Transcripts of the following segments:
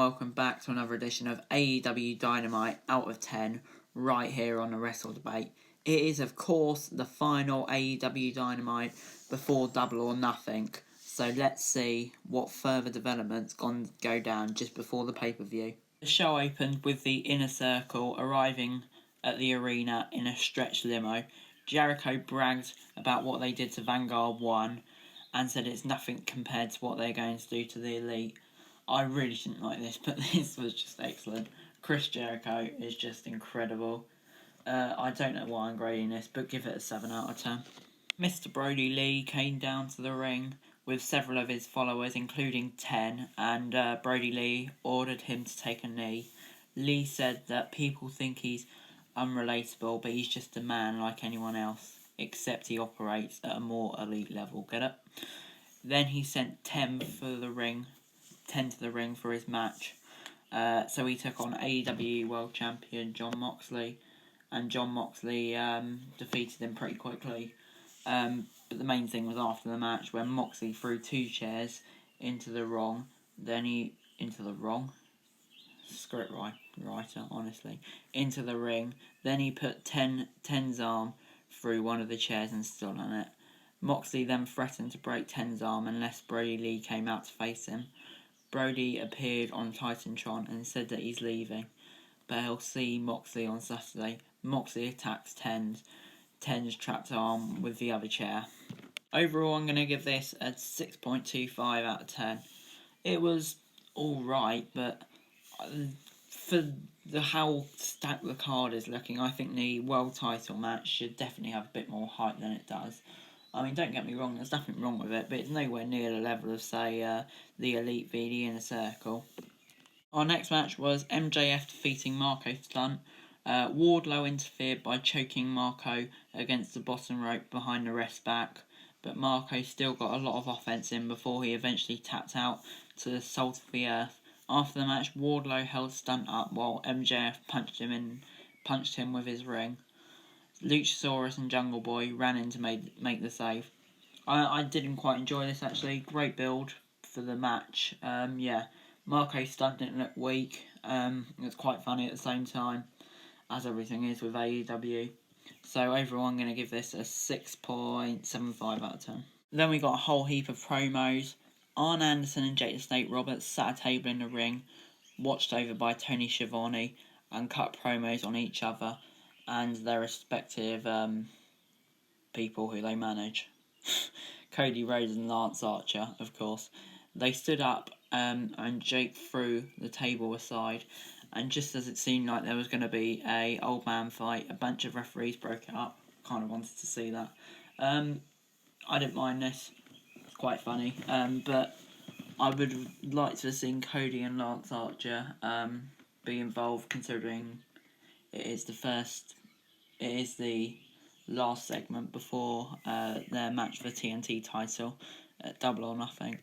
welcome back to another edition of AEW Dynamite Out of 10 right here on the Wrestle Debate. It is of course the final AEW Dynamite before Double or Nothing, so let's see what further developments go down just before the pay-per-view. The show opened with the Inner Circle arriving at the arena in a stretch limo. Jericho bragged about what they did to Vanguard 1 and said it's nothing compared to what they're going to do to the Elite. I really didn't like this, but this was just excellent. Chris Jericho is just incredible. I don't know why I'm grading this, but give it a 7 out of 10. Mr. Brody Lee came down to the ring with several of his followers, including 10, and Brody Lee ordered him to take a knee. Lee said that people think he's unrelatable, but he's just a man like anyone else, except he operates at a more elite level. Get it? Then he sent 10 to the ring for his match. So he took on AEW World Champion Jon Moxley, and Jon Moxley defeated him pretty quickly. But the main thing was after the match when Moxley threw 2 chairs into the ring. Then he put 10's arm through one of the chairs and stood on it. Moxley then threatened to break 10's arm unless Brody Lee came out to face him. Brody appeared on Titantron and said that he's leaving, but he'll see Moxley on Saturday. Moxley attacks 10's trapped arm with the other chair. Overall, I'm going to give this a 6.25 out of 10. It was alright, but for how stacked the card is looking, I think the world title match should definitely have a bit more hype than it does. I mean, don't get me wrong, there's nothing wrong with it, but it's nowhere near the level of, say, the Elite v the Inner Circle. Our next match was MJF defeating Marco Stunt. Wardlow interfered by choking Marco against the bottom rope behind the ref's back, but Marco still got a lot of offense in before he eventually tapped out to the salt of the earth. After the match, Wardlow held Stunt up while MJF punched him with his ring. Luchasaurus and Jungle Boy ran in to make the save. I didn't quite enjoy this actually. Great build for the match. Marco Stunt didn't look weak. It was quite funny at the same time, as everything is with AEW. So overall I'm going to give this a 6.75 out of 10. Then we got a whole heap of promos. Arn Anderson and Jake the Snake Roberts sat at a table in the ring, watched over by Tony Schiavone, and cut promos on each other and their respective people who they manage. Cody Rhodes and Lance Archer, of course. They stood up and Jake threw the table aside, and just as it seemed like there was going to be a old man fight, a bunch of referees broke it up. Kind of wanted to see that. I didn't mind this. It's quite funny. But I would like to have seen Cody and Lance Archer be involved, considering it is the last segment before their match for TNT title at Double or Nothing.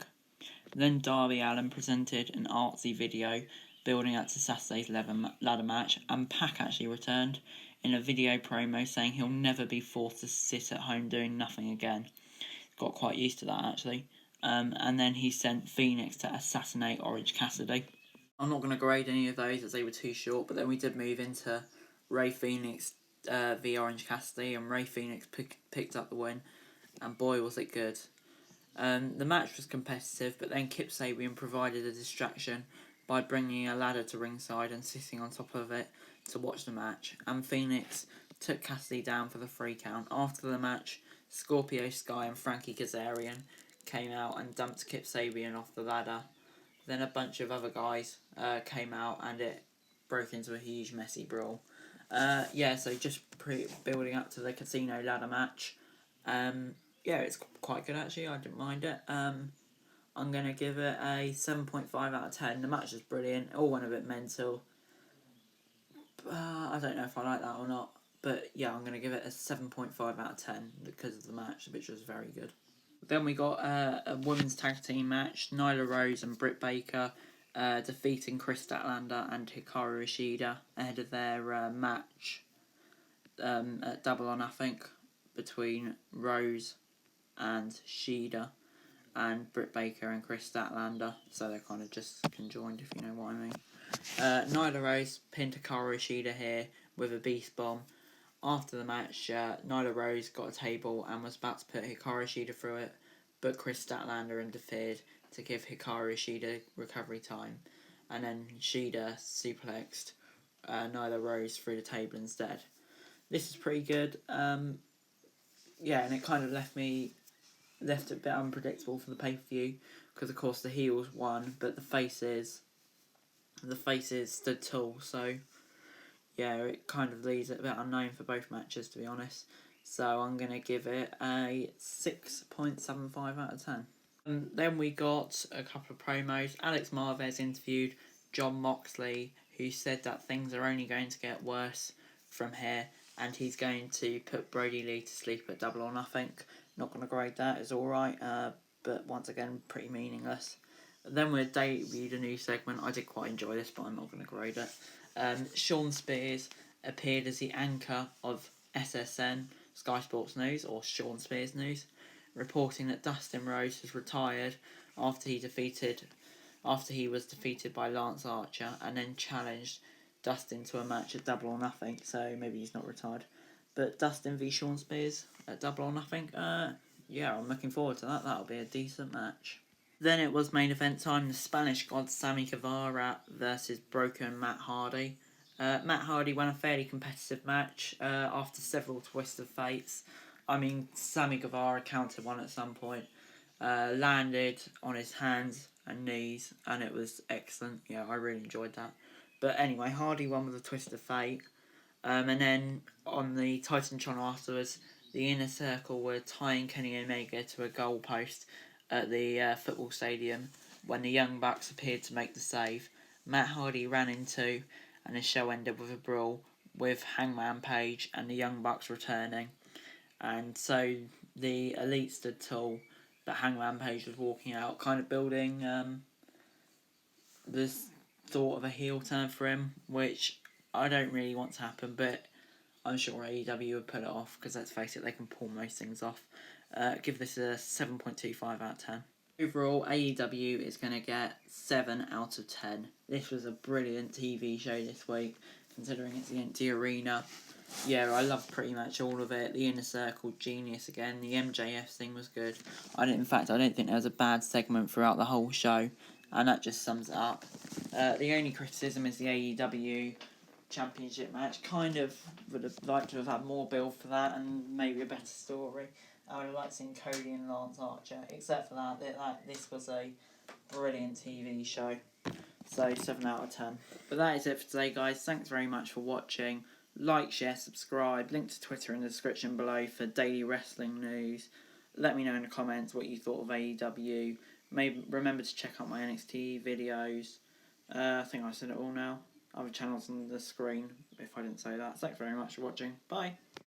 Then Darby Allin presented an artsy video building up to Saturday's ladder match, and Pac actually returned in a video promo saying he'll never be forced to sit at home doing nothing again. Got quite used to that actually. And then he sent Phoenix to assassinate Orange Cassidy. I'm not going to grade any of those as they were too short, but then we did move into Ray Phoenix v Orange Cassidy, and Ray Phoenix picked up the win, and boy was it good. The match was competitive, but then Kip Sabian provided a distraction by bringing a ladder to ringside and sitting on top of it to watch the match, and Phoenix took Cassidy down for the 3 count. After the match, Scorpio Sky and Frankie Kazarian came out and dumped Kip Sabian off the ladder. Then a bunch of other guys came out and it broke into a huge messy brawl. So just building up to the casino ladder match. It's quite good actually. I didn't mind it. I'm going to give it a 7.5 out of 10. The match is brilliant. It all went a bit mental. I don't know if I like that or not. But yeah, I'm going to give it a 7.5 out of 10 because of the match, which was very good. Then we got a women's tag team match. Nyla Rose and Britt Baker defeating Kris Statlander and Hikaru Ishida ahead of their match at Double or Nothing between Rose and Shida. and Britt Baker and Chris Statlander, so they're kind of just conjoined, if you know what I mean. Nyla Rose pinned Hikaru Shida here with a Beast Bomb. After the match, Nyla Rose got a table and was about to put Hikaru Shida through it, but Chris Statlander interfered to give Hikaru Shida recovery time, and then Shida suplexed Nyla Rose through the table instead. This is pretty good. And it kind of left it a bit unpredictable for the pay-per-view, because of course the heels won, but the faces stood tall, so yeah, it kind of leaves it a bit unknown for both matches, to be honest. So I'm going to give it a 6.75 out of 10. Then we got a couple of promos. Alex Marvez interviewed Jon Moxley, who said that things are only going to get worse from here, and he's going to put Brody Lee to sleep at Double or Nothing. Not going to grade that, it's alright, but once again, pretty meaningless. Then we debuted a new segment. I did quite enjoy this, but I'm not going to grade it. Sean Spears appeared as the anchor of SSN, Sky Sports News, or Sean Spears News, reporting that Dustin Rhodes has retired after he was defeated by Lance Archer, and then challenged Dustin to a match at Double or Nothing, so maybe he's not retired. But Dustin v Sean Spears at Double or Nothing, yeah, I'm looking forward to that. That'll be a decent match. Then it was main event time. The Spanish God Sammy Guevara versus Broken Matt Hardy. Matt Hardy won a fairly competitive match after several twists of fates. I mean, Sammy Guevara countered one at some point, landed on his hands and knees, and it was excellent. Yeah, I really enjoyed that. But anyway, Hardy won with a twist of fate. And then on the Titantron afterwards, the Inner Circle were tying Kenny Omega to a goalpost at the football stadium when the Young Bucks appeared to make the save. Matt Hardy ran into, and the show ended with a brawl with Hangman Page and the Young Bucks returning. And so the Elite stood tall, but Hangman Page was walking out, kind of building this thought of a heel turn for him, which I don't really want to happen, but I'm sure AEW would put it off, because let's face it, they can pull most things off. Give this a 7.25 out of 10. Overall, AEW is going to get 7 out of 10. This was a brilliant TV show this week, considering it's the empty arena. Yeah, I loved pretty much all of it. The Inner Circle, genius again. The MJF thing was good. I don't think there was a bad segment throughout the whole show, and that just sums it up. The only criticism is the AEW Championship match. Kind of would have liked to have had more build for that, and maybe a better story. I would have liked seeing Cody and Lance Archer. Except for that, this was a brilliant TV show. So 7 out of 10. But that is it for today, guys. Thanks very much for watching. Like, share, subscribe. Link to Twitter in the description below for daily wrestling news. Let me know in the comments what you thought of AEW. Maybe remember to check out my NXT videos. I think I said it all now. Other channels on the screen, if I didn't say that. Thanks very much for watching. Bye.